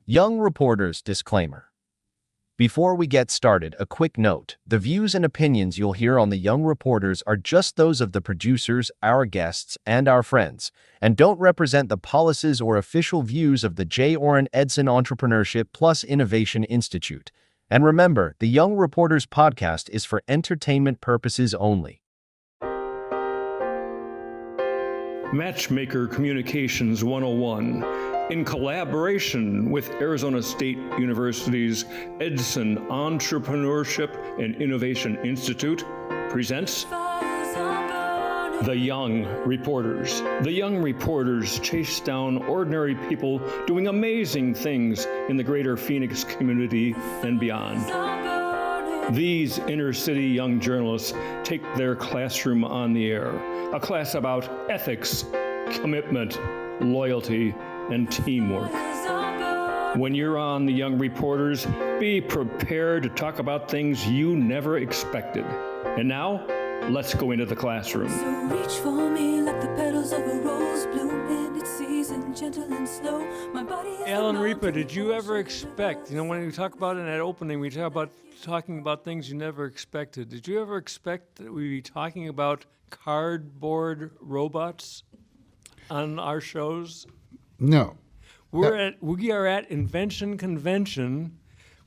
Young Reporters Disclaimer. Before we get started, a quick note. The views and opinions you'll hear on the Young Reporters are just those of the producers, our guests, and our friends, and don't represent the policies or official views of the Orin Edson Entrepreneurship plus Innovation Institute. And remember, the Young Reporters podcast is for entertainment purposes only. Matchmaker Communications 101, in collaboration with Arizona State University's Edson Entrepreneurship and Innovation Institute, presents The Young Reporters. The Young Reporters chase down ordinary people doing amazing things in the greater Phoenix community and beyond. These inner-city young journalists take their classroom on the air, a class about ethics, commitment, loyalty, and teamwork. When you're on The Young Reporters, be prepared to talk about things you never expected. And now, let's go into the classroom. So reach for me like the petals of a rose bloom in its season, gentle and slow. My body is Alan Repa, did you ever expect, when we talk about in that opening, we talk about talking about things you never expected. Did you ever expect that we'd be talking about cardboard robots on our shows? No. We are at Invention Convention,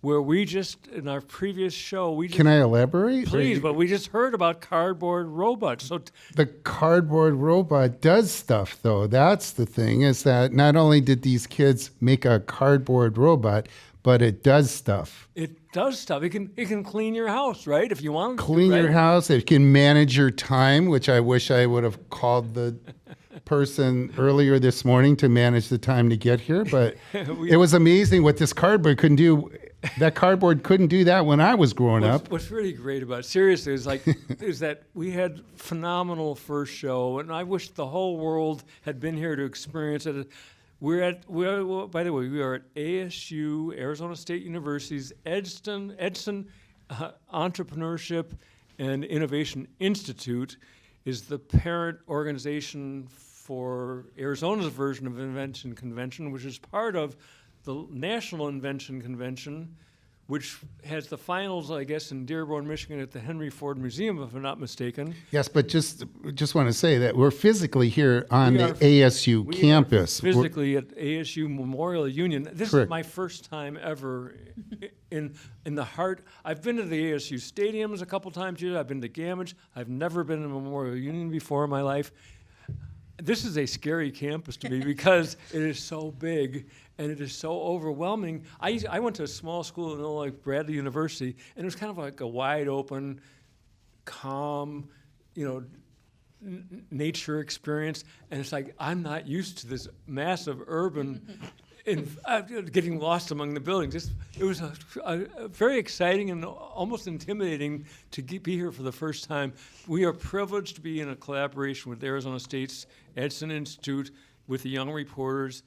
where we just, in our previous show, Can I elaborate? Please, but we just heard about cardboard robots. So The cardboard robot does stuff, though. That's the thing, is that not only did these kids make a cardboard robot, but it does stuff. it does stuff. It can clean your house, right? If you want to. Clean your right? house. It can manage your time, which I wish I would have called the person earlier this morning to manage the time to get here. But it was amazing what this cardboard couldn't do. That cardboard couldn't do that when I was growing up. What's really great about it, seriously, is that we had phenomenal first show, and I wish the whole world had been here to experience it. By the way, we are at ASU, Arizona State University's Edson Entrepreneurship and Innovation Institute is the parent organization for Arizona's version of Invention Convention, which is part of the National Invention Convention, which has the finals, I guess, in Dearborn, Michigan at the Henry Ford Museum, if I'm not mistaken. Yes, but just want to say that we're physically here on the ASU campus. We're physically at ASU Memorial Union. This Correct. is my first time ever in the heart. I've been to the ASU stadiums a couple times here. I've been to Gamage. I've never been in Memorial Union before in my life. This is a scary campus to me because it is so big and it is so overwhelming. I went to a small school in Illinois, Bradley University, and it was kind of like a wide open, calm, nature experience. And it's like, I'm not used to this massive urban getting lost among the buildings. It was a very exciting and almost intimidating to be here for the first time. We are privileged to be in a collaboration with Arizona State's Edson Institute with the Young Reporters.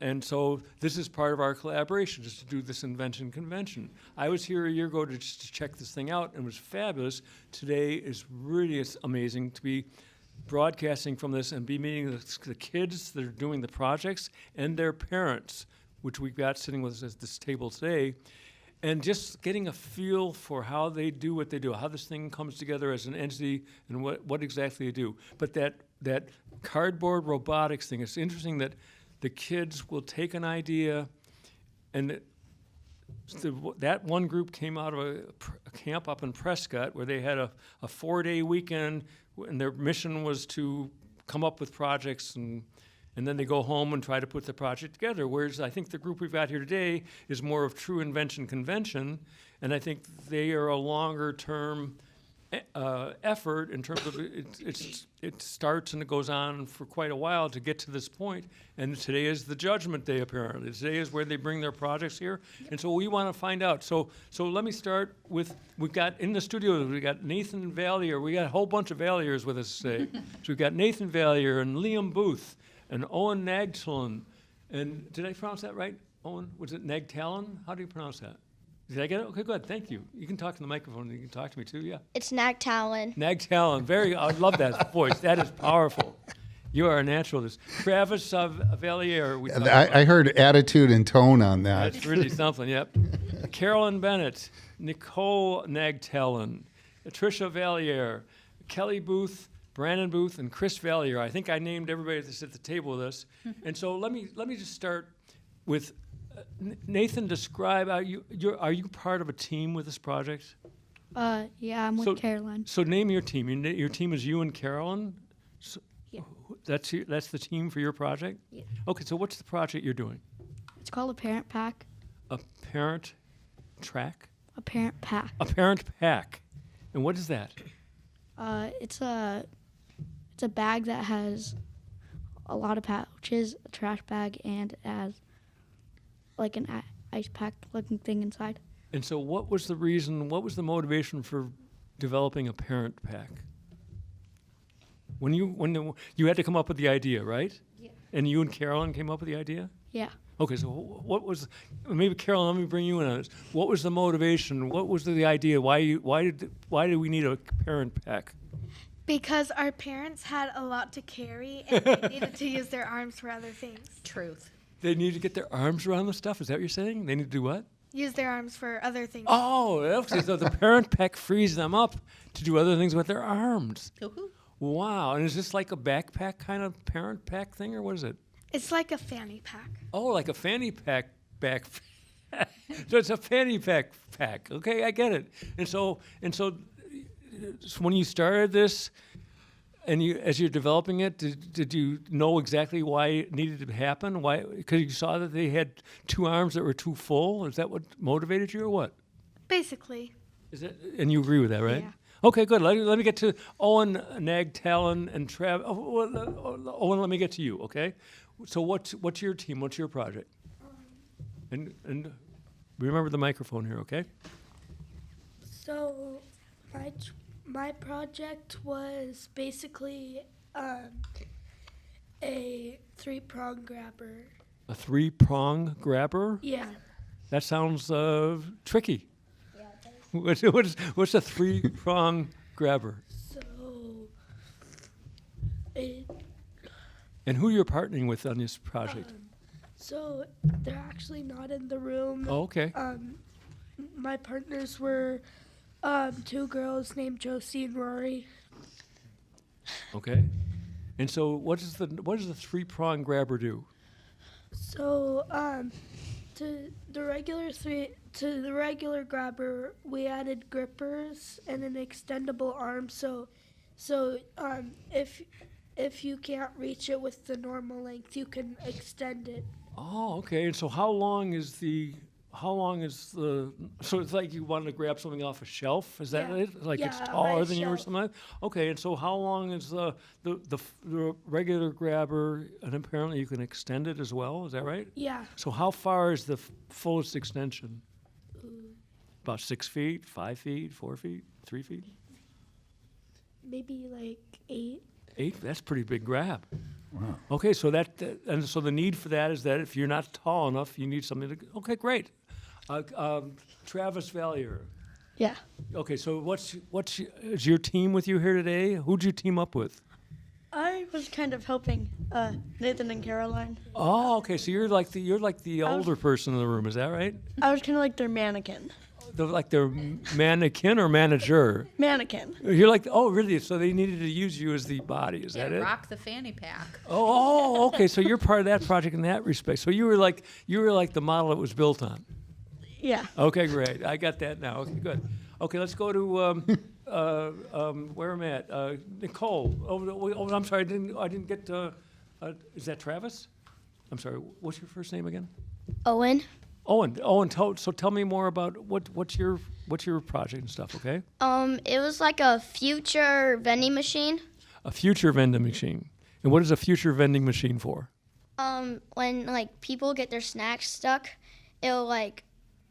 And so this is part of our collaboration, just to do this Invention Convention. I was here a year ago to check this thing out, and it was fabulous. Today is really amazing to be broadcasting from this and be meeting the kids that are doing the projects and their parents, which we've got sitting with us at this table today, and just getting a feel for how they do what they do, how this thing comes together as an entity and what exactly they do. But that cardboard robotics thing, it's interesting that the kids will take an idea, and that one group came out of a camp up in Prescott where they had a 4-day weekend, and their mission was to come up with projects, and then they go home and try to put the project together. Whereas I think the group we've got here today is more of true Invention Convention, and I think they are a longer-term effort in terms of it starts and it goes on for quite a while to get to this point. And today is the judgment day, apparently. Today is where they bring their projects here. And so we want to find out. So let me start with, we've got in the studio, we got Nathan Valier. We got a whole bunch of Valiers with us today. So we've got Nathan Valier and Liam Booth and Owen Nagtalon. And did I pronounce that right, Owen? Was it Nagtalon? How do you pronounce that? Did I get it? Okay, good. Thank you. You can talk to the microphone. You can talk to me too. Yeah. It's Nagtalon. Nagtalon. I love that voice. That is powerful. You are a naturalist. Travis Valier. I heard attitude and tone on that. That's really something, yep. Carolyn Bennett, Nicole Nagtellen, Tricia Valier, Kelly Booth, Brandon Booth, and Chris Valier. I think I named everybody that's at the table with us. And so let me just start with Nathan. Describe, are you part of a team with this project? Yeah, I'm with Caroline. So name your team. Your team is you and Carolyn? So Yeah. That's the team for your project? Yeah. Okay, so what's the project you're doing? It's called a parent pack. A parent track? A parent pack. A parent pack. And what is that? It's a bag that has a lot of pouches, a trash bag, and it has like an ice pack looking thing inside. And so what was the motivation for developing a parent pack? When you had to come up with the idea, right? Yeah. And you and Carolyn came up with the idea? Yeah. Okay, so what was, maybe Carolyn, let me bring you in on this. What was the motivation? What was the idea? Why did we need a parent pack? Because our parents had a lot to carry and they needed to use their arms for other things. Truth. They need to get their arms around the stuff? Is that what you're saying? They need to do what? Use their arms for other things. Oh, okay, so the parent pack frees them up to do other things with their arms. Woohoo. Wow, and is this like a backpack kind of parent pack thing, or what is it? It's like a fanny pack. Oh, like a fanny pack back. So it's a fanny pack pack. Okay, I get it. And so when you started this, and as you're developing it, did you know exactly why it needed to happen? Why? Because you saw that they had two arms that were too full. Is that what motivated you, or what? Basically. Is it? And you agree with that, right? Yeah. Okay, good. Let me get to Owen, Nagtalen, and Trav. Owen, let me get to you. Okay. So what's your team? What's your project? And remember the microphone here, okay? So my project was basically a three-prong grabber. A three-prong grabber? Yeah. That sounds tricky. Yeah, it does. What's a three-prong grabber? So And who you're partnering with on this project? So they're actually not in the room. Oh, okay. My partners were two girls named Josie and Rory. Okay. And so what does the three-prong grabber do? So to the regular grabber, we added grippers and an extendable arm. So if you can't reach it with the normal length, you can extend it. Oh, okay. And so how long is so it's like you wanted to grab something off a shelf? Is that Yeah. it? Like it's Yeah, taller right than you or shelf. something like that? Okay, and so how long is the regular grabber, and apparently you can extend it as well, is that right? Yeah. So how far is the fullest extension? About 6 feet, 5 feet, 4 feet, 3 feet? Maybe like 8. 8? That's a pretty big grab. Wow. Okay, so and so the need for that is that if you're not tall enough, you need something to. Okay, great. Travis Valier. Yeah. Okay, so is your team with you here today? Who'd you team up with? I was kind of helping Nathan and Caroline. Oh, okay. So you're like the older person in the room. Is that right? I was kind of like their mannequin. Like their mannequin or manager? Mannequin. You're like, oh, really? So they needed to use you as the body. Is that it? Rock the fanny pack. Oh, okay. So you're part of that project in that respect. So you were like the model it was built on. Yeah. Okay, great. I got that now. Okay, good. Okay, let's go to where am I at? Nicole. Oh, I'm sorry. I didn't get. Is that Travis? I'm sorry. What's your first name again? Owen. Owen. Tell me more about what's your project and stuff. Okay. It was like a future vending machine. A future vending machine. And what is a future vending machine for? When like people get their snacks stuck,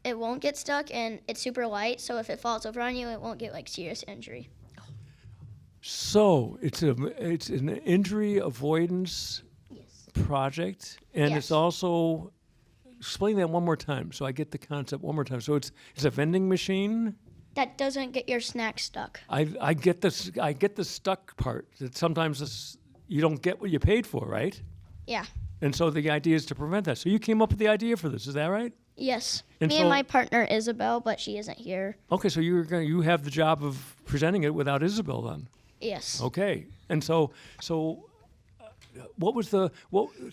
it won't get stuck, and it's super light, so if it falls over on you, it won't get like serious injury. So it's an injury avoidance project, and Yes. it's also, explain that one more time so I get the concept one more time. So it's a vending machine. That doesn't get your snacks stuck. I get the stuck part. That sometimes you don't get what you paid for, right? Yeah. And so the idea is to prevent that. So you came up with the idea for this, is that right? Yes. And Me so- and my partner Isabel, but she isn't here. Okay, so you have the job of presenting it without Isabel then. Yes. Okay, and so what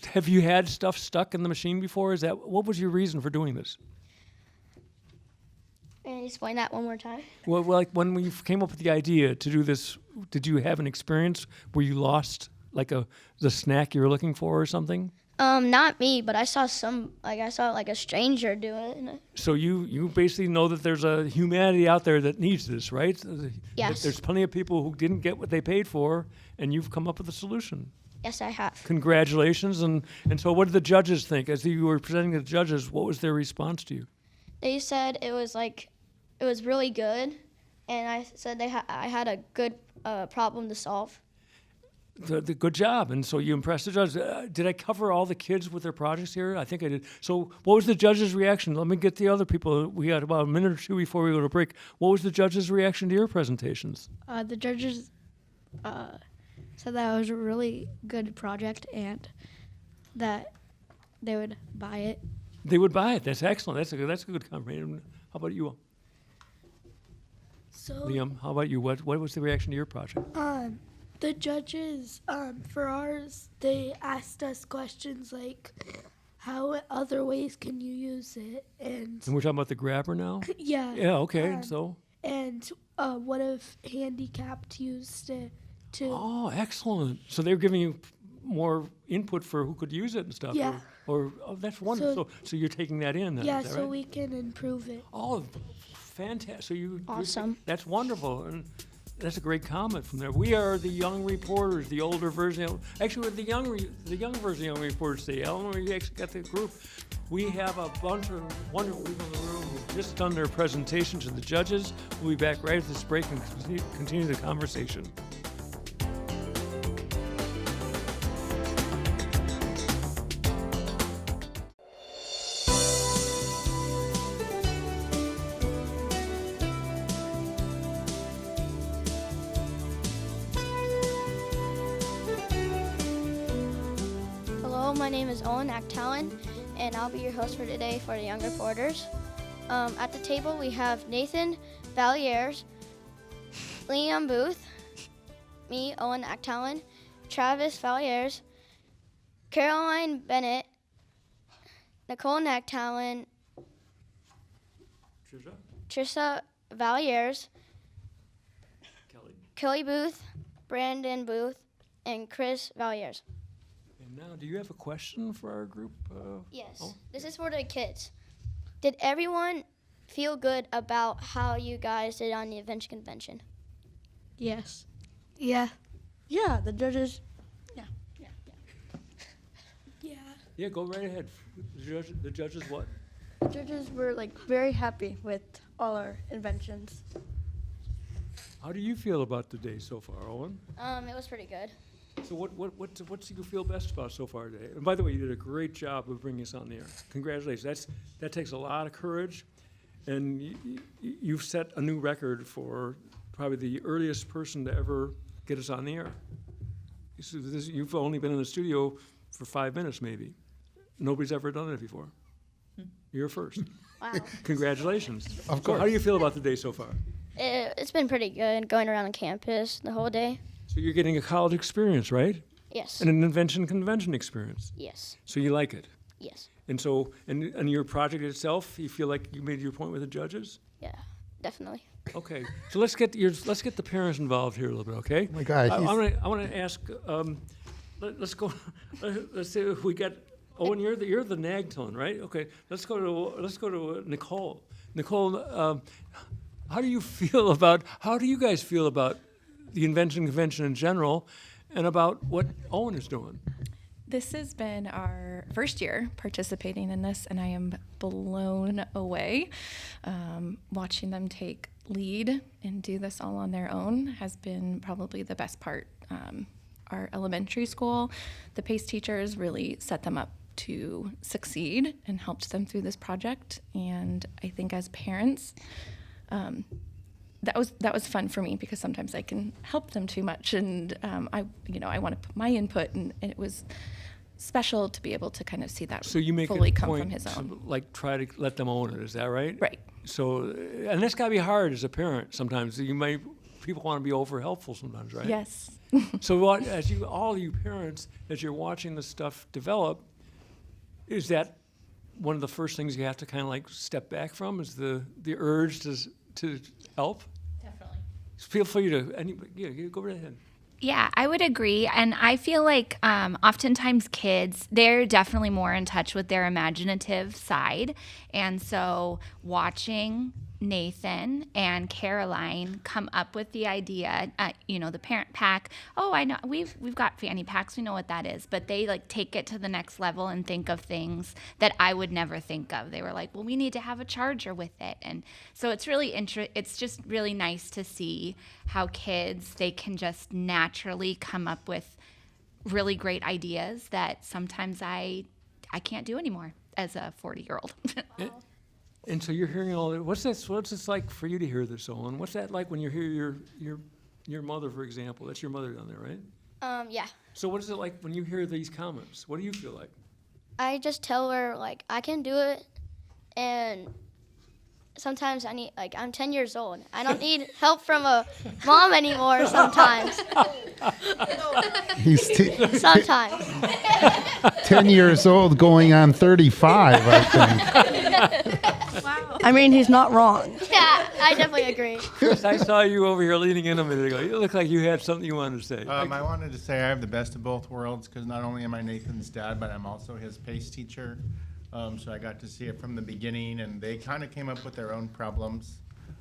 have you had stuff stuck in the machine before? What was your reason for doing this? Can you explain that one more time? Well, like when you came up with the idea to do this, did you have an experience where you lost the snack you were looking for or something? Not me, but I saw a stranger do it. So you basically know that there's a humanity out there that needs this, right? Yes. There's plenty of people who didn't get what they paid for, and you've come up with a solution. Yes, I have. Congratulations. And so what did the judges think? As you were presenting to the judges, what was their response to you? They said it was really good, and I said I had a good problem to solve. The good job. And so you impressed the judges. Did I cover all the kids with their projects here? I think I did. So what was the judges' reaction? Let me get the other people. We got about a minute or two before we go to break. What was the judges' reaction to your presentations? The judges said that it was a really good project and that they would buy it. They would buy it. That's excellent. That's a good comment. How about you, So, Liam? How about you? What was the reaction to your project? the judges, for ours, they asked us questions like, how other ways can you use it? And And we're talking about the grabber now? yeah. Yeah, okay. So, And what if handicapped used it to? oh, excellent. So they were giving you more input for who could use it and stuff. Yeah. Or that's wonderful. So you're taking that in then, Yeah, is that so right? we can improve it. Oh, fantastic. So Awesome. That's wonderful. And that's a great comment from there. We are the young reporters, the older version. Actually, we're the young version of young reporters today. Eleanor, you actually got the group. We have a bunch of wonderful people in the room who've just done their presentation to the judges. We'll be back right at this break and continue the conversation. Hello, my name is Owen Actalon, and I'll be your host for today for the Young Reporters. At the table, we have Nathan Valliers, Liam Booth, me, Owen Actalon, Travis Valliers, Caroline Bennett, Nicole Actalon, Trisha Valliers, Kelly Booth, Brandon Booth, and Chris Valliers. And now, do you have a question for our group? Yes. Oh. This is for the kids. Did everyone feel good about how you guys did on the Invention Convention? Yes. Yeah. Yeah, the judges. Yeah. Yeah, go right ahead. The judges what? The judges were very happy with all our inventions. How do you feel about the day so far, Owen? It was pretty good. So what do you feel best about so far today? And by the way, you did a great job of bringing us on the air. Congratulations. That takes a lot of courage, and you've set a new record for probably the earliest person to ever get us on the air. You've only been in the studio for 5 minutes, maybe. Nobody's ever done it before. You're first. Wow. Congratulations. Of So course. how do you feel about the day so far? It's been pretty good going around the campus the whole day. So you're getting a college experience, right? Yes. And an Invention Convention experience. Yes. So you like it. Yes. And so, and your project itself, you feel like you made your point with the judges? Yeah, definitely. Okay, so let's get the parents involved here a little bit, okay? Oh my God, I want to ask. Let's go. Let's see if we got. Owen, you're the Nagton, right? Okay, let's go to Nicole. Nicole, how do you guys feel about the Invention Convention in general, and about what Owen is doing? This has been our first year participating in this, and I am blown away. Watching them take lead and do this all on their own has been probably the best part. Our elementary school, the PACE teachers really set them up to succeed and helped them through this project. And I think as parents, that was fun for me because sometimes I can help them too much, and I want to put my input, and it was special to be able to kind of see that So you make fully it a come point from his own. to, like, try to let them own it. Is that right? Right. So, and that's got to be hard as a parent sometimes. People want to be over helpful sometimes, right? Yes. So all you parents, as you're watching this stuff develop, is that one of the first things you have to kind of like step back from, is the urge to help? Definitely. Feel free to, go right ahead. Yeah, I would agree. And I feel like oftentimes kids, they're definitely more in touch with their imaginative side. And so watching Nathan and Caroline come up with the idea, the parent pack, oh, I know, we've got fanny packs, we know what that is. But they like take it to the next level and think of things that I would never think of. They were like, well, we need to have a charger with it. And so it's really it's just really nice to see how kids, they can just naturally come up with really great ideas that sometimes I can't do anymore as a 40-year-old. And so you're hearing all that. What's this like for you to hear this, Owen? What's that like when you hear your mother, for example? That's your mother down there, right? Yeah. So what is it like when you hear these comments? What do you feel like? I just tell her, like, I can do it, and sometimes I need, like, I'm 10 years old. I don't need help from a mom anymore sometimes. He's Sometimes. 10 years old going on 35, I think. Wow. I mean, he's not wrong. Yeah, I definitely agree. Chris, I saw you over here leaning in a minute ago. You look like you had something you wanted to say. I wanted to say I have the best of both worlds, because not only am I Nathan's dad, but I'm also his PACE teacher. So I got to see it from the beginning, and they kind of came up with their own problems.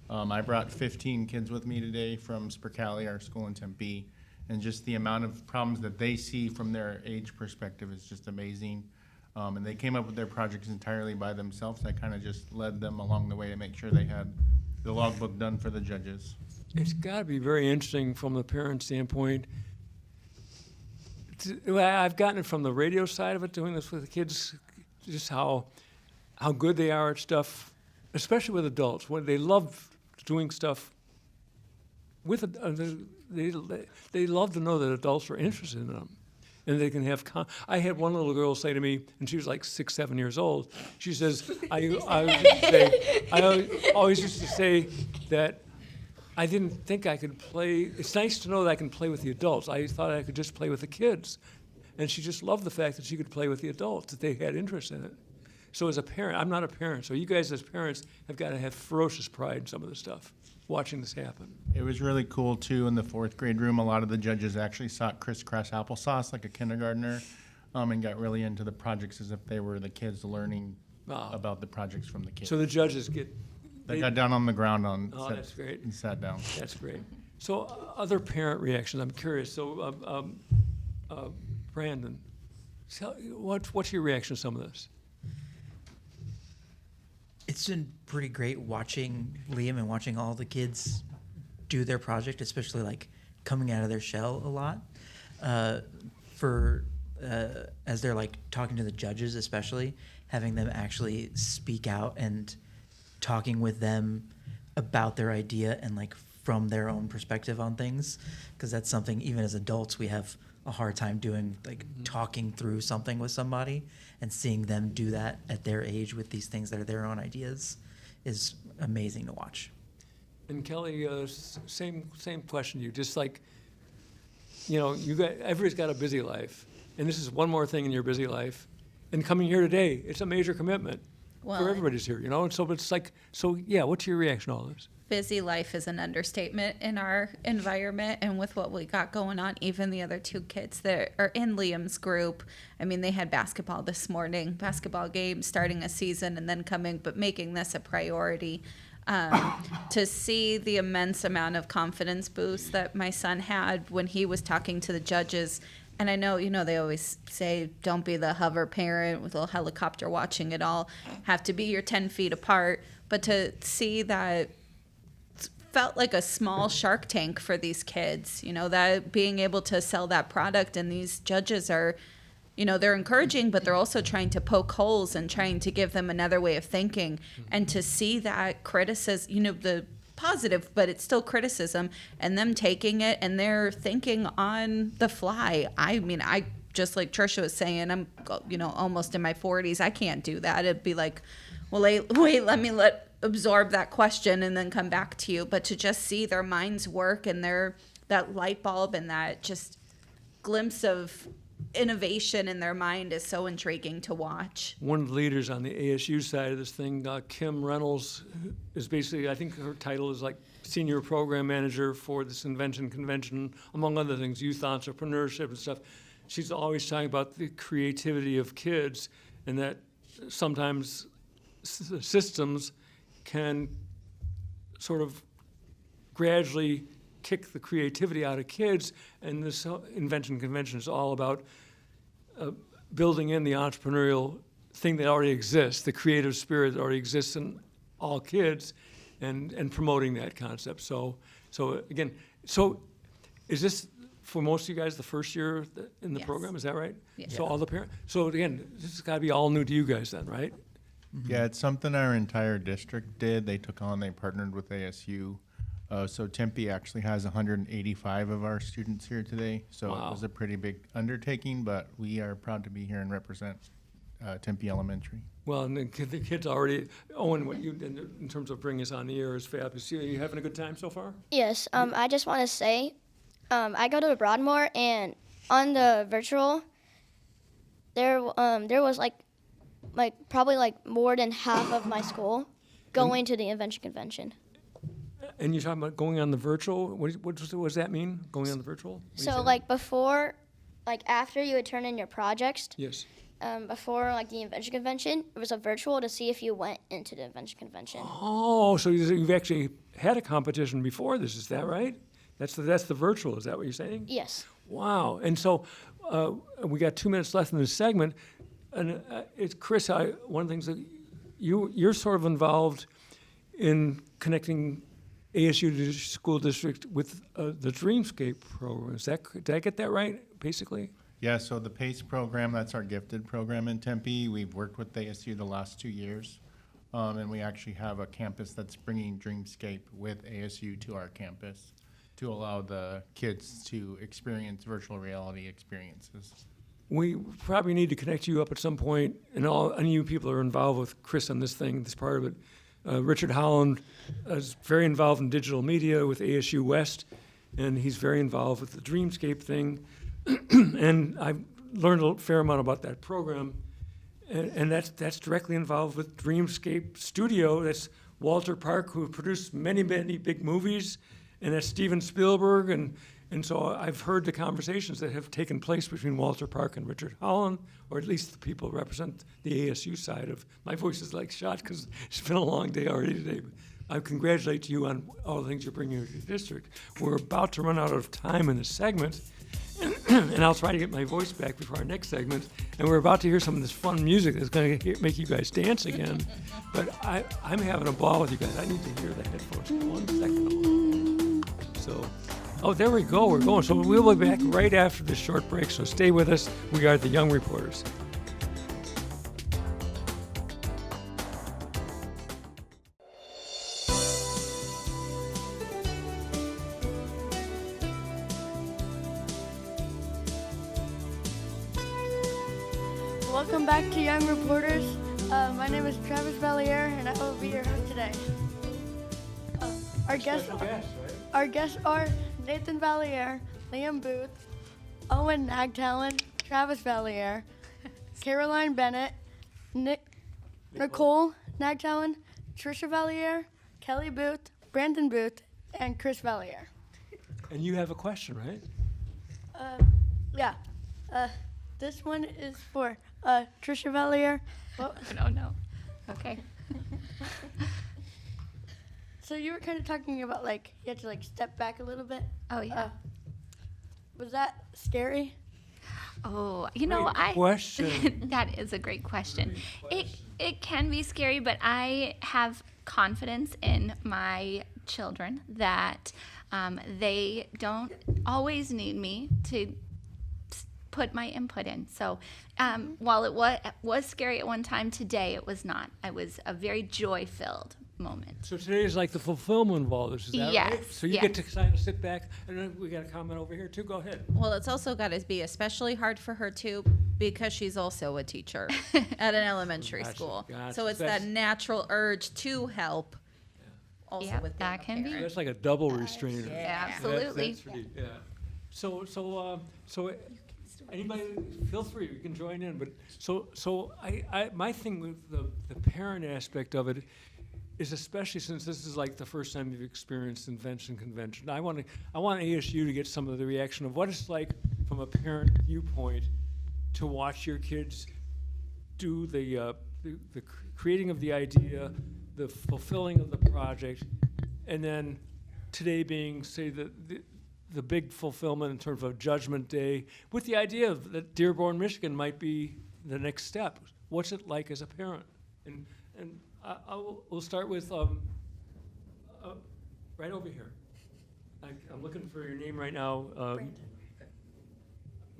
I brought 15 kids with me today from Spercali, our school in Tempe, and just the amount of problems that they see from their age perspective is just amazing. And they came up with their projects entirely by themselves. I kind of just led them along the way to make sure they had the logbook done for the judges. It's got to be very interesting from the parent standpoint. I've gotten it from the radio side of it, doing this with the kids, just how good they are at stuff, especially with adults. When they love doing stuff with they love to know that adults are interested in them, and they can have. I had one little girl say to me, and she was like 6, 7 years old. She says, I always used to say that I didn't think I could play. It's nice to know that I can play with the adults. I thought I could just play with the kids. And she just loved the fact that she could play with the adults, that they had interest in it. So as a parent, I'm not a parent, so you guys as parents have got to have ferocious pride in some of this stuff, watching this happen. It was really cool, too, in the 4th grade room. A lot of the judges actually sought crisscross applesauce like a kindergartner, and got really into the projects as if they were the kids learning about the projects from the kids. So the judges They got down on the ground that's great. And sat down. That's great. So other parent reactions, I'm curious. So Brandon, what's your reaction to some of this? It's been pretty great watching Liam and watching all the kids do their project, especially like coming out of their shell a lot. As they're like talking to the judges, especially having them actually speak out and talking with them about their idea and like from their own perspective on things, because that's something even as adults we have a hard time doing, like talking through something with somebody, and seeing them do that at their age with these things that are their own ideas is amazing to watch. And Kelly, same question to you. Just like, everybody's got a busy life, and this is one more thing in your busy life. And coming here today, it's a major commitment for everybody's here, And so it's like, what's your reaction to all this? Busy life is an understatement in our environment, and with what we got going on, even the other 2 kids that are in Liam's group, I mean, they had basketball this morning, basketball game, starting a season and then but making this a priority. To see the immense amount of confidence boost that my son had when he was talking to the judges. And I know, they always say, don't be the hover parent with a little helicopter watching it all, have to be your 10 feet apart. But to see that felt like a small Shark Tank for these kids, that being able to sell that product, and these judges are, they're encouraging, but they're also trying to poke holes and trying to give them another way of thinking. And to see that criticism, the positive, but it's still criticism, and them taking it and they're thinking on the fly. I mean, I just like Trisha was saying, I'm, almost in my 40s. I can't do that. It'd be like, well, wait, let me absorb that question and then come back to you. But to just see their minds work and that light bulb and that just glimpse of innovation in their mind is so intriguing to watch. One of the leaders on the ASU side of this thing, Kim Reynolds, is basically, I think her title is like Senior Program Manager for this Invention Convention, among other things, youth entrepreneurship and stuff. She's always talking about the creativity of kids and that sometimes systems can sort of gradually kick the creativity out of kids, and this Invention Convention is all about building in the entrepreneurial thing that already exists, the creative spirit that already exists in all kids, and promoting that concept. So is this, for most of you guys, the first year in the program? Is that right? Yeah. So all the parents. So again, this has got to be all new to you guys then, right? Yeah, it's something our entire district did. They partnered with ASU. So Tempe actually has 185 of our students here today. So It was a pretty big undertaking, but we are proud to be here and represent Tempe Elementary. Well, and the kids already, Owen, what you did in terms of bringing us on the air is fabulous. Are you having a good time so far? Yes. I just want to say, I go to Broadmoor, and on the virtual, there was probably more than half of my school going to the Invention Convention. And you're talking about going on the virtual? What does that mean, going on the virtual? So before, after you would turn in your projects. Yes. Before the Invention Convention, it was a virtual to see if you went into the Invention Convention. Oh, so you've actually had a competition before this, is that right? That's the virtual, is that what you're saying? Yes. Wow. And so we got 2 minutes left in this segment. And it's Chris, one of the things that you're sort of involved in connecting ASU school district with the Dreamscape program. Did I get that right, basically? Yeah, so the PACE program, that's our gifted program in Tempe. We've worked with ASU the last 2 years, and we actually have a campus that's bringing Dreamscape with ASU to our campus to allow the kids to experience virtual reality experiences. We probably need to connect you up at some point, and any of you people are involved with Chris on this thing, this part of it. Richard Holland is very involved in digital media with ASU West, and he's very involved with the Dreamscape thing. And I've learned a fair amount about that program, and that's directly involved with Dreamscape Studio. That's Walter Park, who produced many, many big movies, and that's Steven Spielberg, and so I've heard the conversations that have taken place between Walter Park and Richard Holland, or at least the people who represent the ASU side of. My voice is like shot because it's been a long day already today. But I congratulate you on all the things you're bringing to your district. We're about to run out of time in this segment, and I'll try to get my voice back before our next segment. And we're about to hear some of this fun music that's going to make you guys dance again. But I'm having a ball with you guys. I need to hear the headphones for 1 second. So. Oh, there we go. We're going. So we'll be back right after this short break. So stay with us. We are the Young Reporters. Welcome back to Young Reporters. My name is Travis Valliere, and I will be your host today. Our guests are Nathan Valliere, Liam Booth, Owen Nagtalon, Travis Valliere, Caroline Bennett, Nicole Nagtalon, Trisha Valliere, Kelly Booth, Brandon Booth, and Chris Valliere. And you have a question, right? Yeah. This one is for Trisha Valliere. No. Okay. So you were kind of talking about you had to step back a little bit. Oh yeah. Was that scary? Oh, question. That is a great question. It can be scary, but I have confidence in my children that they don't always need me to put my input in. So while it was scary at one time, today it was not. It was a very joy-filled moment. So today is like the fulfillment of all this, is that Yes, right? So you yes. get to kind of sit back, and then we got a comment over here too. Go ahead. Well, it's also got to be especially hard for her too, because she's also a teacher at an elementary Gotcha, school. gotcha. So it's That's- that natural urge to help. Also Yep, with that can be. That's like a double restrainer. Yeah, That's- absolutely. That's pretty, yeah. So anybody, feel free, you can join in. But so my thing with the parent aspect of it is, especially since this is like the first time you've experienced Invention Convention, I want ASU to get some of the reaction of what it's like from a parent viewpoint to watch your kids do the creating of the idea, the fulfilling of the project, and then today being, say, the big fulfillment in terms of Judgment Day, with the idea of that Dearborn, Michigan might be the next step. What's it like as a parent? And we'll start with right over here. I'm looking for your name right now.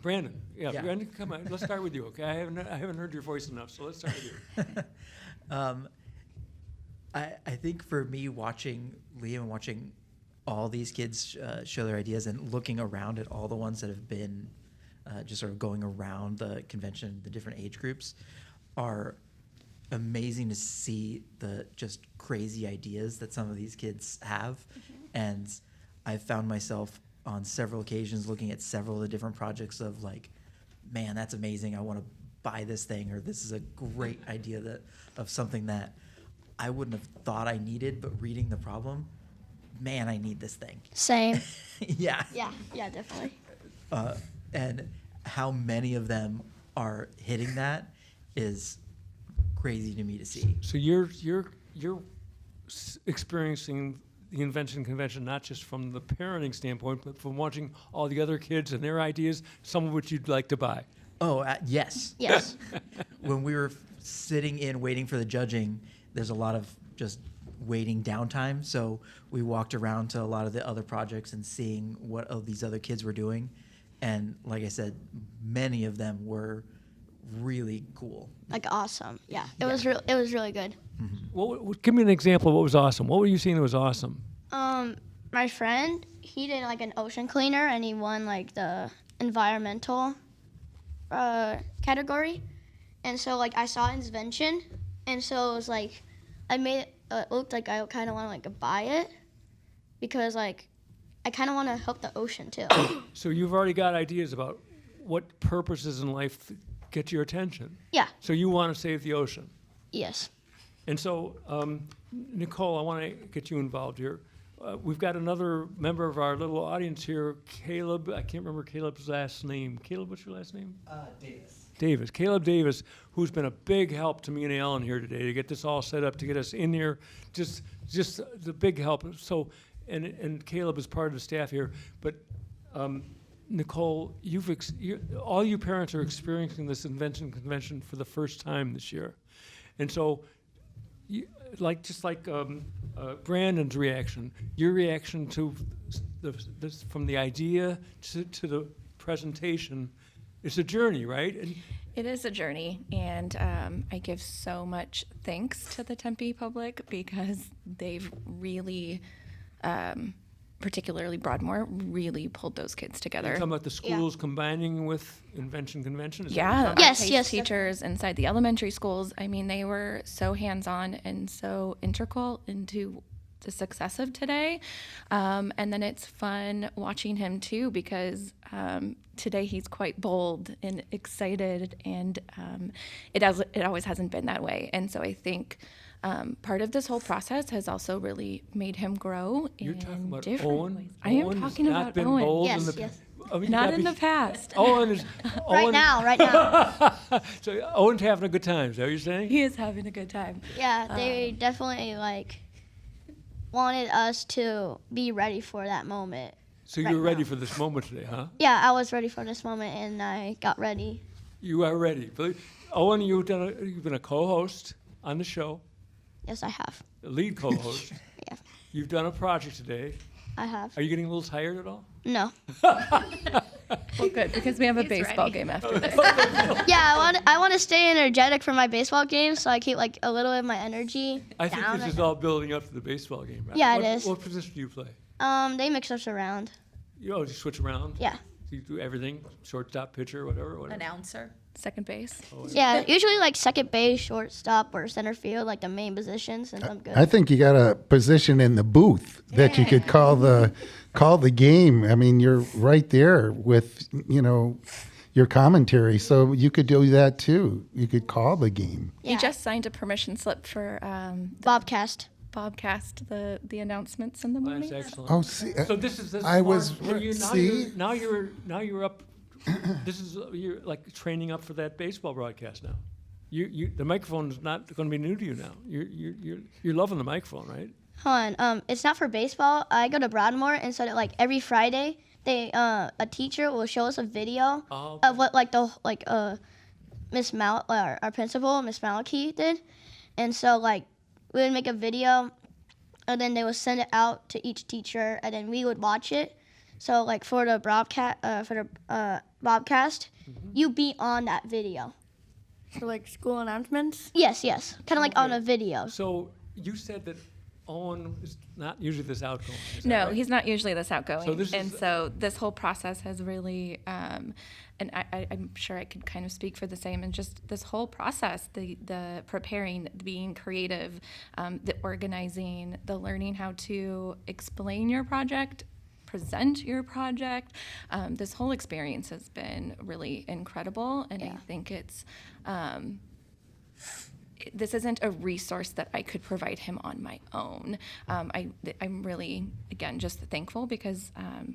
Brandon. Yeah, Brandon, come on. Let's start with you, okay? I haven't heard your voice enough, so let's start with you. I think for me, watching Liam and watching all these kids show their ideas and looking around at all the ones that have been just sort of going around the convention, the different age groups, are amazing to see the just crazy ideas that some of these kids have. And I've found myself on several occasions looking at several of the different projects of like, man, that's amazing. I want to buy this thing, or this is a great idea of something that I wouldn't have thought I needed, but reading the problem, man, I need this thing. Same. Yeah. Yeah, definitely. And how many of them are hitting that is crazy to me to see. So you're experiencing the Invention Convention not just from the parenting standpoint, but from watching all the other kids and their ideas, some of which you'd like to buy. Oh, yes. Yes. When we were sitting in waiting for the judging, there's a lot of just waiting downtime. So we walked around to a lot of the other projects and seeing what all these other kids were doing. And like I said, many of them were really cool. Like awesome. Yeah. It was really good. Give me an example of what was awesome. What were you seeing that was awesome? My friend, he did like an ocean cleaner and he won like the environmental category. And so like I saw Invention, and so it was like I made it looked like I kind of want to like buy it because like I kind of want to help the ocean too. So you've already got ideas about what purposes in life get your attention. Yeah. So you want to save the ocean. Yes. And so, Nicole, I want to get you involved here. We've got another member of our little audience here, Caleb. I can't remember Caleb's last name. Caleb, what's your last name? Davis. Caleb Davis, who's been a big help to me and Alan here today to get this all set up, to get us in here. Just the big help. So, and Caleb is part of the staff here. But Nicole, all you parents are experiencing this Invention Convention for the first time this year, and so. Just like Brandon's reaction, your reaction to this from the idea to the presentation, it's a journey, right? And it is a journey, and I give so much thanks to the Tempe public because they've really, particularly Broadmoor, really pulled those kids together. You're talking about the schools combining with Invention Convention? Is Yeah, Yes. teachers inside the elementary schools. I mean, they were so hands-on and so integral into the success of today. And then it's fun watching him too, because today he's quite bold and excited, and it always hasn't been that way. And so I think part of this whole process has also really made him grow You're in talking about different Owen? ways. I am Owen has talking not about been Owen. bold Yes, in the, yes. I mean, you Not gotta in be- the past. Owen is Right now. So Owen's having a good time. Is that what you're saying? He is having a good time. Yeah, they definitely like wanted us to be ready for that moment. So you're ready for this moment today, huh? Yeah, I was ready for this moment and I got ready. You are ready. Owen, you've been a co-host on the show, Yes, I have. the lead co-host. Yeah, You've done a project today. I have. Are you getting a little tired at all? No. Well, good, because we have a He's baseball ready. game after this. Yeah, I want to stay energetic for my baseball game, so I keep like a little bit of my energy I think down. this is all building up to the baseball game, right? Yeah, it What- is. What position do you play? They mix us around. You switch around? Yeah. So you do everything? Shortstop, pitcher, whatever? Announcer. Second base. Yeah, usually like second base, shortstop, or center field, like the main positions, and I'm good. I think you got a position in the booth that you could call the game. I mean, you're right there with, your commentary. So you could do that too. You could call the game. He just signed a permission slip for Bobcast. The announcements in the morning. That's excellent. Oh, see, So this is I was- now you're up. This is you're like training up for that baseball broadcast now. The microphone is not going to be new to you now. You're loving the microphone, right? Hold on. It's not for baseball. I go to Broadmoor, and so that, like every Friday, a teacher will show us a video of what Miss our principal, Miss Malachy, did, and so like we would make a video, and then they would send it out to each teacher, and then we would watch it. So like for the Bobcast, you be on that video. For like school announcements? Yes. Kind of like on a video. So you said that Owen is not usually this outgoing. Is that No, right? he's not usually this outgoing. So this and is- so this whole process has really, and I'm sure I could kind of speak for the same, and just this whole process, the preparing, being creative, the organizing, the learning how to explain your project, present your project. This whole experience has been really incredible, and I think it's, this isn't a resource that I could provide him on my own. I'm really, again, just thankful because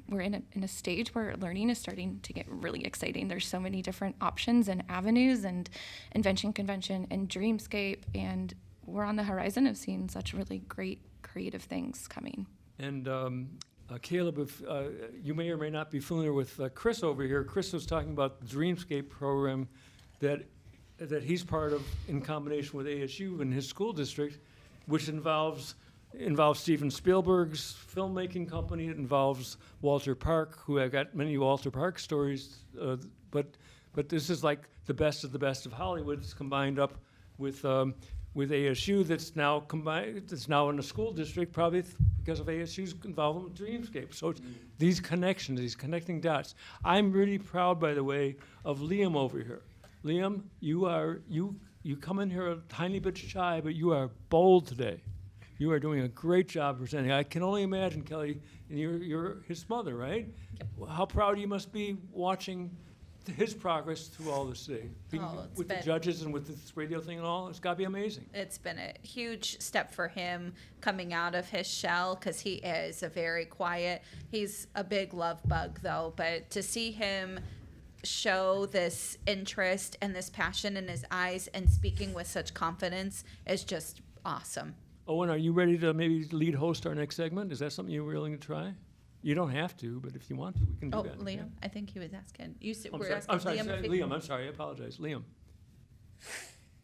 we're in a stage where learning is starting to get really exciting. There's so many different options and avenues, and Invention Convention and Dreamscape, and we're on the horizon of seeing such really great creative things coming. And Caleb, if you may or may not be familiar with Chris over here. Chris was talking about the Dreamscape program that he's part of in combination with ASU in his school district, which involves Steven Spielberg's filmmaking company. It involves Walter Park, who I've got many Walter Park stories, but this is like the best of Hollywood. It's combined up with ASU that's now combined. That's now in a school district, probably because of ASU's involvement with Dreamscape. So it's these connections, these connecting dots. I'm really proud, by the way, of Liam over here. Liam, you come in here a tiny bit shy, but you are bold today. You are doing a great job presenting. I can only imagine, Kelly, and you're his mother, right? Yep. How proud you must be watching his progress through all this today. With the judges and with this radio thing and all, it's got to be amazing. It's been a huge step for him coming out of his shell, because he is a very quiet, he's a big love bug though, but to see him show this interest and this passion in his eyes and speaking with such confidence is just awesome. Owen, are you ready to maybe lead host our next segment? Is that something you're willing to try? You don't have to, but if you want to, we can do that. Liam, yeah. I think he was asking. I'm sorry, Liam, I'm sorry, I apologize. Liam.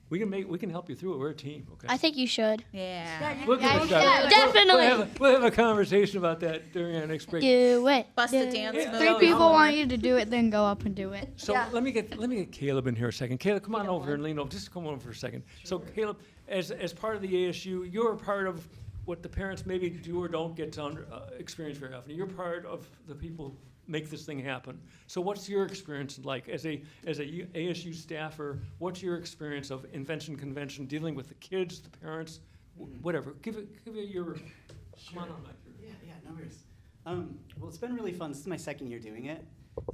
We can help you through it. We're a team, okay? I think you should. Yeah. We'll give it a shot. Yeah, definitely. We'll have a conversation about that during our next break. Do it. Bust the dance move. 3 people want you to do it, then go up and do it. So let me get Caleb in here a second. Caleb, come on over here and lean over. Just come over for a second. So Caleb, as part of the ASU, you're a part of what the parents maybe do or don't get to experience very often. You're part of the people who make this thing happen. So what's your experience like as a ASU staffer? What's your experience of Invention Convention, dealing with the kids, the parents, whatever? Give it your. Come on, Mike. Yeah, no worries. Well, it's been really fun. This is my second year doing it,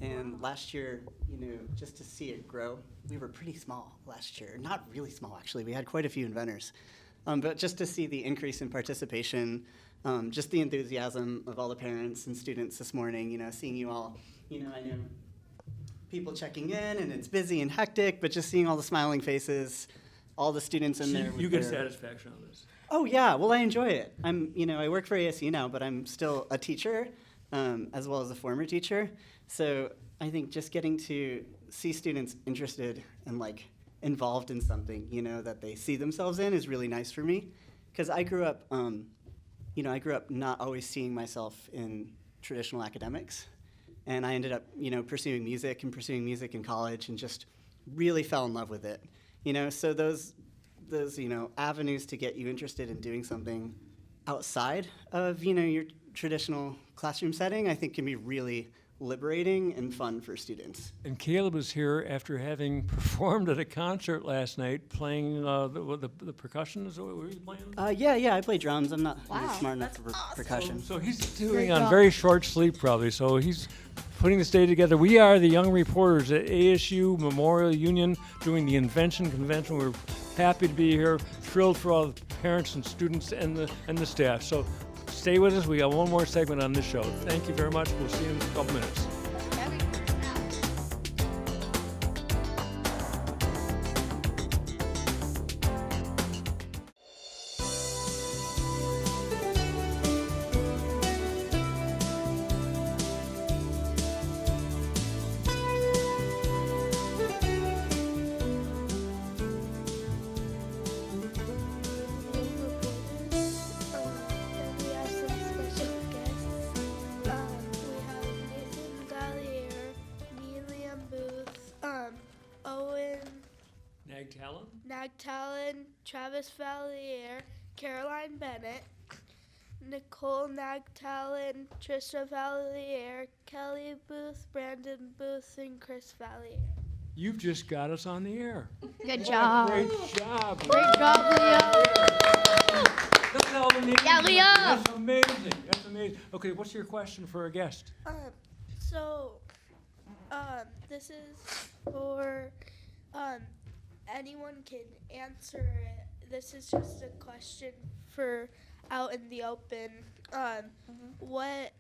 and last year, just to see it grow, we were pretty small last year. Not really small, actually. We had quite a few inventors, but just to see the increase in participation. Just the enthusiasm of all the parents and students this morning, seeing you all, I know people checking in and it's busy and hectic, but just seeing all the smiling faces, all the students in there. You get satisfaction on this. Oh yeah, well I enjoy it. I work for A.S.U now, but I'm still a teacher, as well as a former teacher. So I think just getting to see students interested and involved in something, that they see themselves in is really nice for me. Because I grew up, not always seeing myself in traditional academics. And I ended up, pursuing music in college and just really fell in love with it. So those avenues to get you interested in doing something outside of, your traditional classroom setting, I think can be really liberating and fun for students. And Caleb is here after having performed at a concert last night, playing the percussion. Is what were you playing? Yeah, I play drums. I'm not really smart enough for percussion. So he's doing on very short sleep probably. So he's putting this day together. We are the young reporters at ASU Memorial Union doing the Invention Convention. We're happy to be here, thrilled for all the parents and students and the staff. So stay with us. We got one more segment on this show. Thank you very much. We'll see you in a couple minutes. Owen, Nagtalon, Travis Valier, Caroline Bennett, Nicole Nagtalon, Trisha Valier, Kelly Booth, Brandon Booth, and Chris Valier. You've just got us on the air. Good job. Great job. Great job, Leo. Look at all the names. Yeah, Leo. That's amazing. That's amazing. Okay, what's your question for our guest? This is for, anyone can answer it. This is just a question for out in the open. What,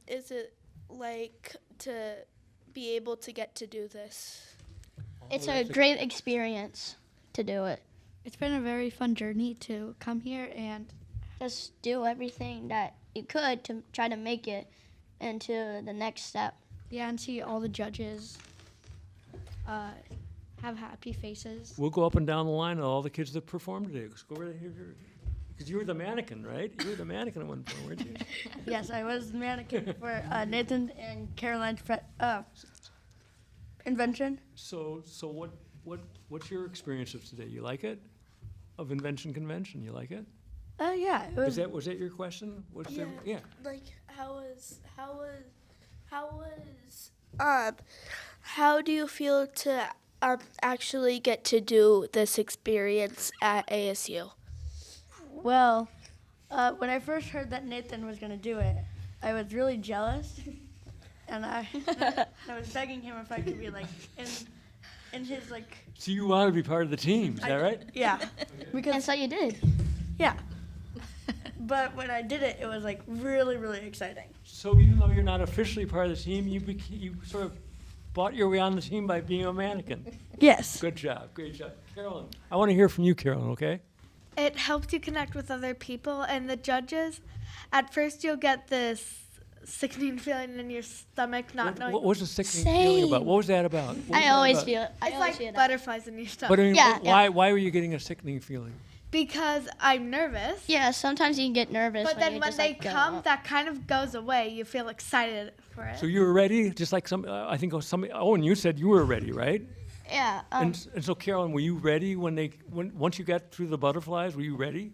is it like to be able to get to do this? It's a great experience to do it. It's been a very fun journey to come here and just do everything that you could to try to make it into the next step. Yeah, and see all the judges have happy faces. We'll go up and down the line of all the kids that performed today. Let's go right here. Because you were the mannequin, right? You were the mannequin at one point, weren't you? Yes, I was the mannequin for Nathan and Caroline's invention. So what's your experience of today? You like it? Of Invention Convention, you like it? Yeah. It was, Was that your question? Yeah. Like how do you feel to actually get to do this experience at ASU? Well, when I first heard that Nathan was going to do it, I was really jealous, and I was begging him if I could be like in his like. So you want to be part of the team, is that right? Yeah. Because And so you did. Yeah. But when I did it, it was like really, really exciting. So even though you're not officially part of the team, you sort of bought your way on the team by being a mannequin. Yes. Good job. Great job. Carolyn, I want to hear from you, Carolyn, okay? It helps you connect with other people and the judges. At first, you'll get this sickening feeling in your stomach, not knowing. What was the sickening feeling about? What was that about? I always feel it. It's like butterflies in your stomach. But I mean, Yeah. why were you getting a sickening feeling? Because I'm nervous. Yeah, sometimes you can get nervous. But then you when just, they like, go come, up. that kind of goes away. You feel excited for it. So you were ready, just like I think somebody. Oh, and you said you were ready, right? Yeah. And so, Carolyn, were you ready once you got through the butterflies? Were you ready?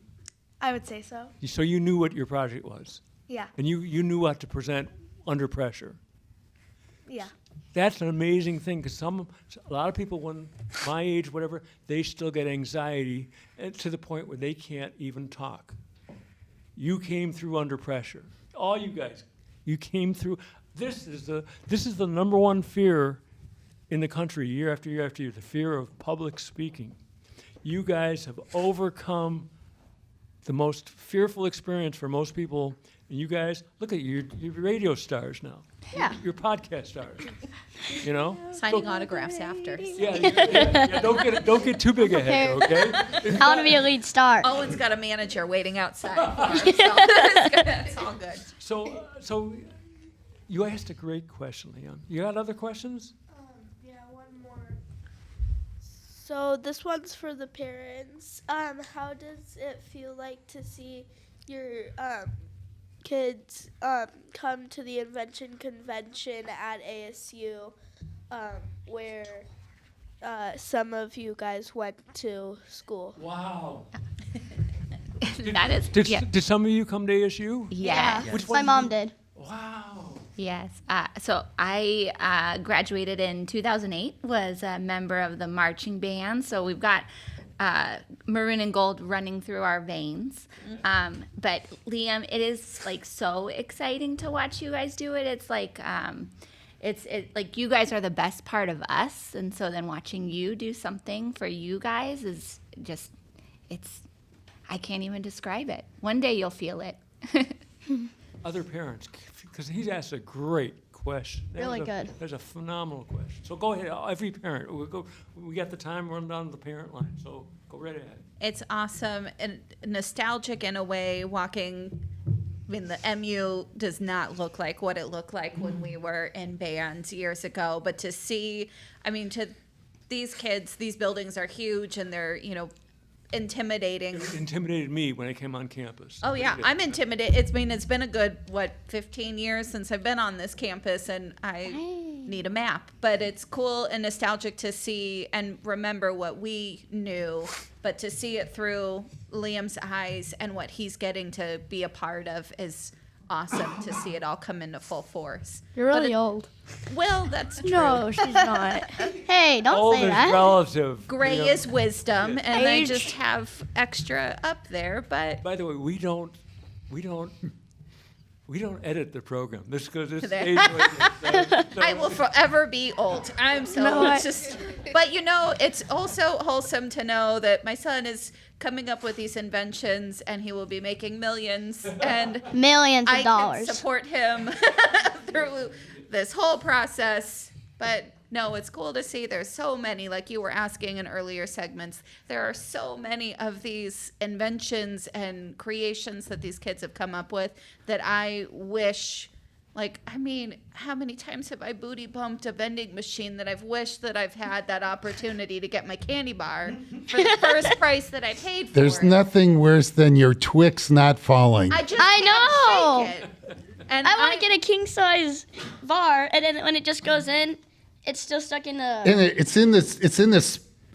I would say so. So you knew what your project was. Yeah. And you knew what to present under pressure. Yeah. That's an amazing thing because a lot of people, when my age, whatever, they still get anxiety to the point where they can't even talk. You came through under pressure. All you guys, you came through. This is the number one fear in the country year after year after year, the fear of public speaking. You guys have overcome the most fearful experience for most people. And you guys, look at you, you're radio stars now. Yeah. You're podcast stars. You know? Signing autographs after. Yeah, don't get too big ahead, okay? I want to be a lead star. Owen's got a manager waiting outside. It's all good. So you asked a great question, Leon. You got other questions? Yeah, one more. So this one's for the parents. How does it feel like to see your kids come to the Invention Convention at ASU, where some of you guys went to school. Wow. That is. Did some of you come to ASU? Yeah. Which My one mom did. Wow. Yes. So I graduated in 2008, was a member of the marching band. So we've got maroon and gold running through our veins. But Liam, it is like so exciting to watch you guys do it. It's like, it's like you guys are the best part of us. And so then watching you do something for you guys is just, I can't even describe it. One day you'll feel it. Other parents, because he's asked a great question. Really good. That's a phenomenal question. So go ahead, every parent. We got the time, run down the parent line. So go right ahead. It's awesome and nostalgic in a way. Walking, I mean, the MU does not look like what it looked like when we were in bands years ago. But to see, I mean, to these kids, these buildings are huge and they're, intimidating. It intimidated me when I came on campus. Oh yeah, I'm intimidated. It's been a good 15 years since I've been on this campus, and I need a map. But it's cool and nostalgic to see and remember what we knew, but to see it through Liam's eyes and what he's getting to be a part of is awesome to see it all come into full force. You're really old. Well, that's true. No, she's not. Hey, don't Old say is that. relative. Gray you know. is wisdom, and I Age. just have extra up there. But By the way, we don't edit the program. This goes this There. age like this. I will forever be old. I'm so but it's also wholesome to know that my son is coming up with these inventions and he will be making millions and Millions of I dollars. can support him through this whole process. But no, it's cool to see there's so many, like you were asking in earlier segments, there are so many of these inventions and creations that these kids have come up with that I wish, how many times have I booty bumped a vending machine that I've wished that I've had that opportunity to get my candy bar for the first price that I paid for There's it. nothing worse than your Twix not falling. I just I know. can't shake it. And I want to get a king size bar, and then when it just goes in, it's still stuck in the. And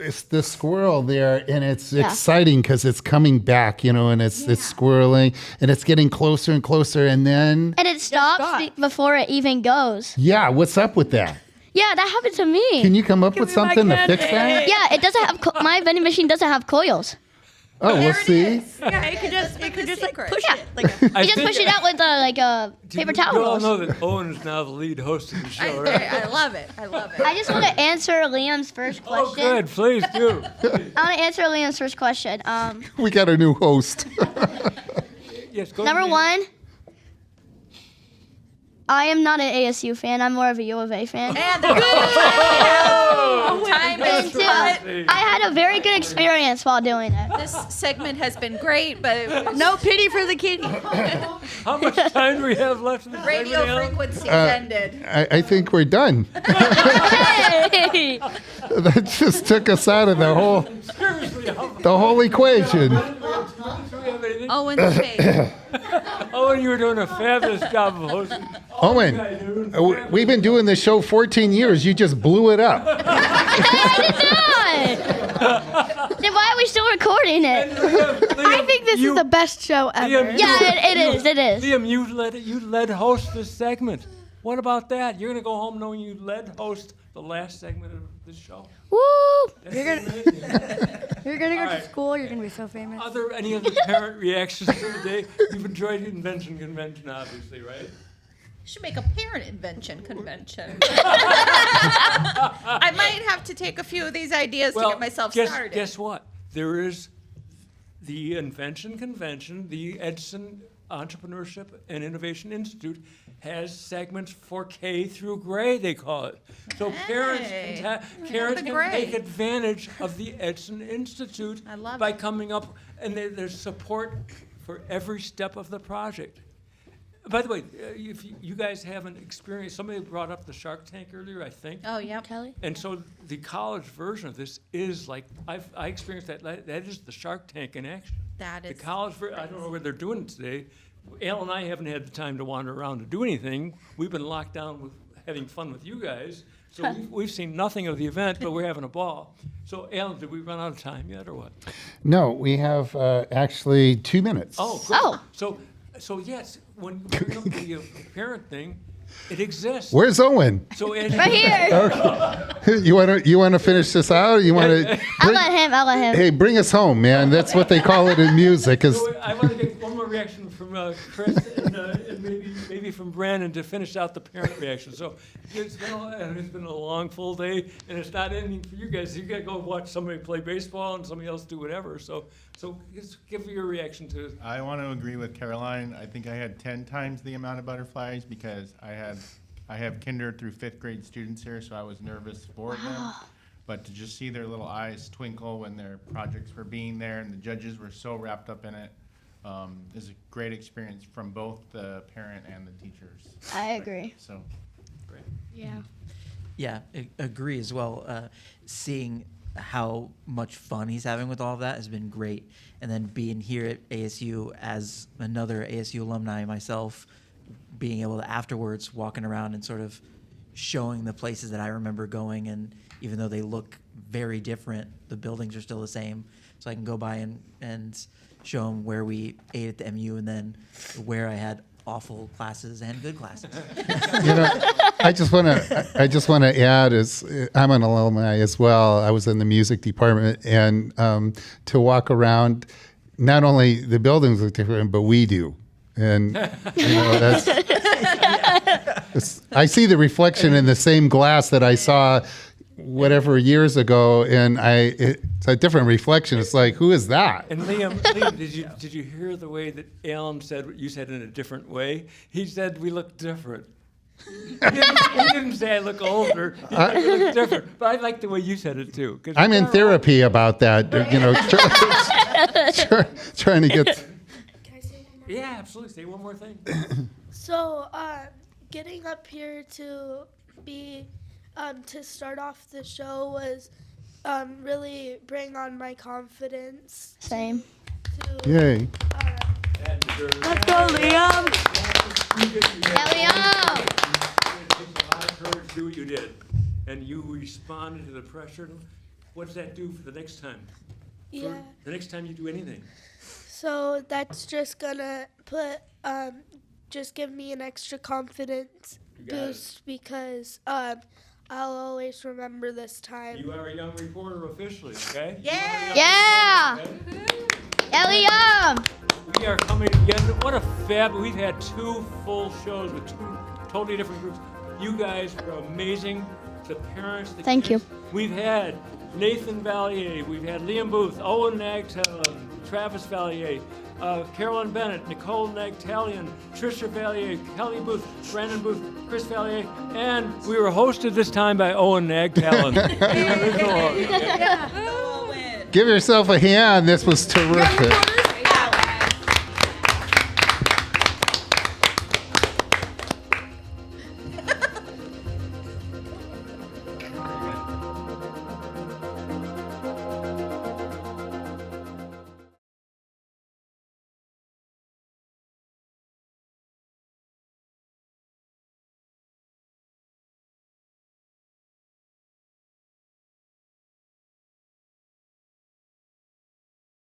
it's the squirrel there, and it's exciting because it's coming back, and it's squirreling, and it's getting closer and closer, and then. And it stops before it even goes. Yeah, what's up with that? Yeah, that happened to me. Can you come up with something to fix that? Yeah, it doesn't have. My vending machine doesn't have coils. Oh, we'll see. Yeah, you could just push Yeah. it. Like You just push it out with paper towel You all rolls. know that Owen is now the lead host of the show, right? I love it. I love it. I just want to answer Liam's first question. Oh, good. Please do. I want to answer Liam's first question. We got a new host. Yes, go Number ahead. one, I am not an ASU fan. I'm more of a U of A fan. And time And is two, up. I had a very good experience while doing it. This segment has been great, but it was no pity for the kitty. How much time do we have left in the radio segment, Alan? frequencies ended. I think we're done. Hey! That just took us out of the whole equation. Owen's face. Owen, you were doing a fabulous job of hosting. Owen, we've been doing this show 14 years. You just blew it up. I did not. Then why are we still recording it? I think this is the best show ever. Liam, Yeah, it is. It is. Liam, you led host this segment. What about that? You're gonna go home knowing you led host the last segment of this show. Woo! You're gonna go All to right. school. You're gonna be so famous. Any other parent reactions to the day? You've enjoyed the Invention Convention, obviously, right? Should make a parent invention convention. I might have to take a few of these ideas to get myself started. Guess what? There is the Invention Convention, the Edson Entrepreneurship and Innovation Institute has segments for K through Gray, they call it. So parents can take advantage of the Edson Institute by coming up, and there's support for every step of the project. By the way, if you guys haven't experienced, somebody brought up the Shark Tank earlier, I think. Oh, yeah. Kelly? And so the college version of this is like, I experienced that is the Shark Tank in action. That The is college, I don't know what they're doing today. Al and I haven't had the time to wander around to do anything. We've been locked down with having fun with you guys. So we've seen nothing of the event, but we're having a ball. So Al, did we run out of time yet or what? No, we have actually 2 minutes. Oh, good. So yes, when we bring up the parent thing, it exists. Where's Owen? So Right here. Okay. You want to finish this out? You want to? I'll let him. Hey, bring us home, man. That's what they call it in music. So I want to get one more reaction from Chris and maybe from Brandon to finish out the parent reaction. So it's been a long, full day, and it's not ending for you guys. You got to go watch somebody play baseball and somebody else do whatever. So just give your reaction to it. I want to agree with Caroline. I think I had 10 times the amount of butterflies because I have kinder through 5th grade students here, so I was nervous for them. But to just see their little eyes twinkle when their projects were being there and the judges were so wrapped up in it is a great experience from both the parent and the teachers. I agree. So, great. Yeah. Yeah, agree as well. Seeing how much fun he's having with all of that has been great. And then being here at ASU as another ASU alumni myself, being able to afterwards walking around and sort of showing the places that I remember going, and even though they look very different, the buildings are still the same. So I can go by and show them where we ate at the MU and then where I had awful classes and good classes. I just want to add, is I'm an alumni as well. I was in the music department, and to walk around, not only the buildings look different, but we do, and that's. I see the reflection in the same glass that I saw whatever years ago, and it's a different reflection. It's like, who is that? And Liam, did you hear the way that Alan said what you said in a different way? He said we look different. He didn't say I look older. He said we look different. But I like the way you said it too. I'm in therapy about that. Trying to get. Can I say one more? Yeah, absolutely. Say one more thing. So, getting up here to be, to start off the show was really bring on my confidence. Same. Yay. Let's go, Liam. Liam. It takes a lot of courage to do what you did. And you responded to the pressure. What does that do for the next time? Yeah. For the next time you do anything? So that's just gonna just give me an extra confidence boost because I'll always remember this time. You are a young reporter officially, okay? Yeah. Liam. We are coming together. What a fab. We've had 2 full shows with 2 totally different groups. You guys are amazing. The parents, the Thank kids. you. We've had Nathan Valier. We've had Liam Booth, Owen Nagtalian, Travis Valier, Carolyn Bennett, Nicole Nagtalian, Trisha Valier, Kelly Booth, Brandon Booth, Chris Valier, and we were hosted this time by Owen Nagtalian. Give yourself a hand. This was terrific.